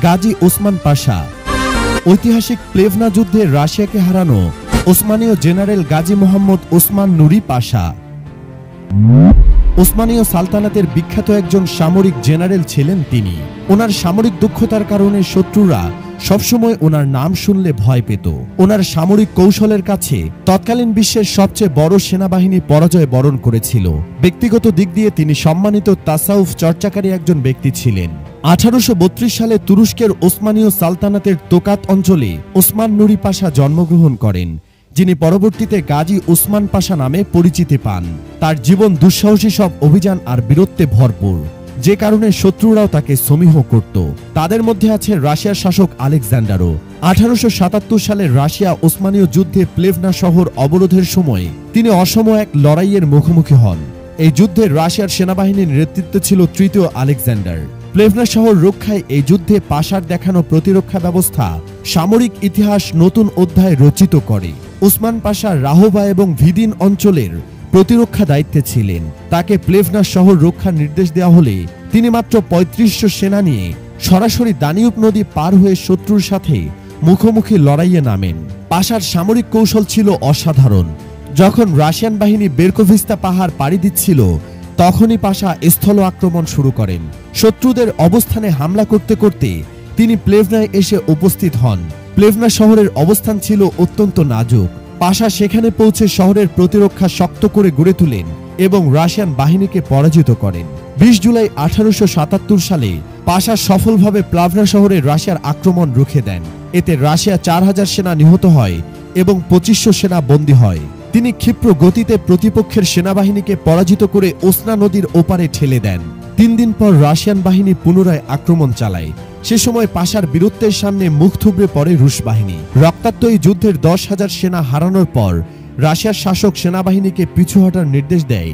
গাজী ওসমান পাশা। ঐতিহাসিক প্লেভনা যুদ্ধে রাশিয়াকে হারানো ওসমানীয় জেনারেল গাজী মোহাম্মদ ওসমান নুরি পাশা। ওসমানীয় সালতানাতের বিখ্যাত একজন সামরিক জেনারেল ছিলেন তিনি। ওনার সামরিক দক্ষতার কারণে শত্রুরা সবসময় ওনার নাম শুনলে ভয় পেত। ওনার সামরিক কৌশলের কাছে তৎকালীন বিশ্বের সবচেয়ে বড় সেনাবাহিনী পরাজয় বরণ করেছিল। ব্যক্তিগত দিক দিয়ে তিনি সম্মানিত তাসাউফ চর্চাকারী একজন ব্যক্তি ছিলেন। 1832 সালে তুরস্কের ওসমানীয় সালতানাতের তোকাত অঞ্চলে ওসমান নুরি পাশা জন্মগ্রহণ করেন, যিনি পরবর্তীতে গাজী ওসমান পাশা নামে পরিচিতি পান। তার জীবন দুঃসাহসী সব অভিযান আর বীরত্বে ভরপুর, যে কারণে শত্রুরাও তাকে সমীহ করত। তাদের মধ্যে আছে রাশিয়ার শাসক আলেকজান্ডারও। 1877 সালে রাশিয়া ওসমানীয় যুদ্ধে প্লেভনা শহর অবরোধের সময় তিনি অসম এক লড়াইয়ের মুখোমুখি হন। এই যুদ্ধে রাশিয়ার সেনাবাহিনীর নেতৃত্বে ছিল তৃতীয় আলেকজান্ডার। প্লেভনা শহর রক্ষায় এই যুদ্ধে পাশার দেখানো প্রতিরক্ষা ব্যবস্থা সামরিক ইতিহাস নতুন অধ্যায় রচিত করে। ওসমান পাশা রাহবা এবং ভিদিন অঞ্চলের প্রতিরক্ষা দায়িত্বে ছিলেন। তাকে প্লেভনা শহর রক্ষার নির্দেশ দেওয়া হলে তিনি মাত্র 3500 সেনা নিয়ে সরাসরি দানিউব নদী পার হয়ে শত্রুর সাথে মুখোমুখি লড়াইয়ে নামেন। পাশার সামরিক কৌশল ছিল অসাধারণ। যখন রাশিয়ান বাহিনী বেরকোভিস্তা পাহাড় পাড়ি দিচ্ছিল, তখনই পাশা স্থল আক্রমণ শুরু করেন। শত্রুদের অবস্থানে হামলা করতে করতে তিনি প্লেভনায় এসে উপস্থিত হন। প্লেভনা শহরের অবস্থান ছিল অত্যন্ত নাজুক। পাশা সেখানে পৌঁছে শহরের প্রতিরক্ষা শক্ত করে গড়ে তোলেন এবং রাশিয়ান বাহিনীকে পরাজিত করেন। 20 জুলাই 1877 সালে পাশা সফলভাবে প্লেভনা শহরে রাশিয়ার আক্রমণ রুখে দেন। এতে রাশিয়া 4000 সেনা নিহত হয় এবং 2500 সেনা বন্দী হয়। তিনি ক্ষিপ্র গতিতে প্রতিপক্ষের সেনাবাহিনীকে পরাজিত করে ওসনা নদীর ওপারে ঠেলে দেন। 3 দিন পর রাশিয়ান বাহিনী পুনরায় আক্রমণ চালায়। সে সময় পাশার বীরত্বের সামনে মুখ থুবড়ে পড়ে রুশ বাহিনী। রক্তাক্ত এই যুদ্ধের 10,000 সেনা হারানোর পর রাশিয়ার শাসক সেনাবাহিনীকে পিছু হটার নির্দেশ দেয়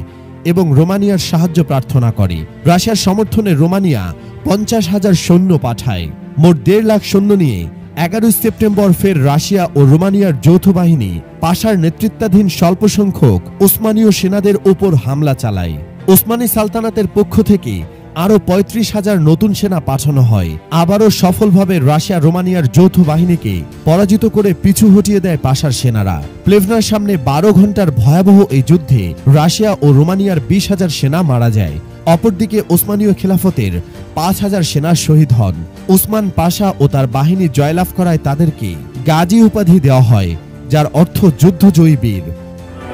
এবং রোমানিয়ার সাহায্য প্রার্থনা করে। রাশিয়ার সমর্থনে রোমানিয়া 50,000 সৈন্য পাঠায়। মোট 1.5 লাখ সৈন্য নিয়ে 11 সেপ্টেম্বর ফের রাশিয়া ও রোমানিয়ার যৌথ বাহিনী পাশার নেতৃত্বাধীন স্বল্প সংখ্যক ওসমানীয় সেনাদের ওপর হামলা চালায়। ওসমানী সালতানাতের পক্ষ থেকে আরো 35,000 নতুন সেনা পাঠানো হয়। আবারও সফলভাবে রাশিয়া রোমানিয়ার যৌথ বাহিনীকে পরাজিত করে পিছু হটিয়ে দেয় পাশার সেনারা। প্লেভনার সামনে 12 ঘন্টার ভয়াবহ এই যুদ্ধে রাশিয়া ও রোমানিয়ার 20,000 সেনা মারা যায়। অপরদিকে ওসমানীয় খিলাফতের 5,000 সেনা শহীদ হন। ওসমান পাশা ও তার বাহিনী জয়লাভ করায় তাদেরকে গাজী উপাধি দেওয়া হয়, যার অর্থ যুদ্ধজয়ী বীর।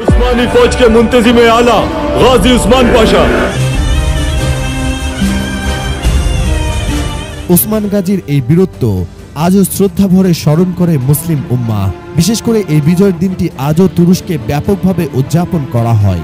উসমানী ফৌজকে মুনতাজিমে আলা গাজী ওসমান পাশা। ওসমান গাজীর এই বীরত্ব আজও শ্রদ্ধা ভরে স্মরণ করে মুসলিম উম্মাহ। বিশেষ করে এই বিজয়ের দিনটি আজও তুরস্কে ব্যাপকভাবে উদযাপন করা হয়।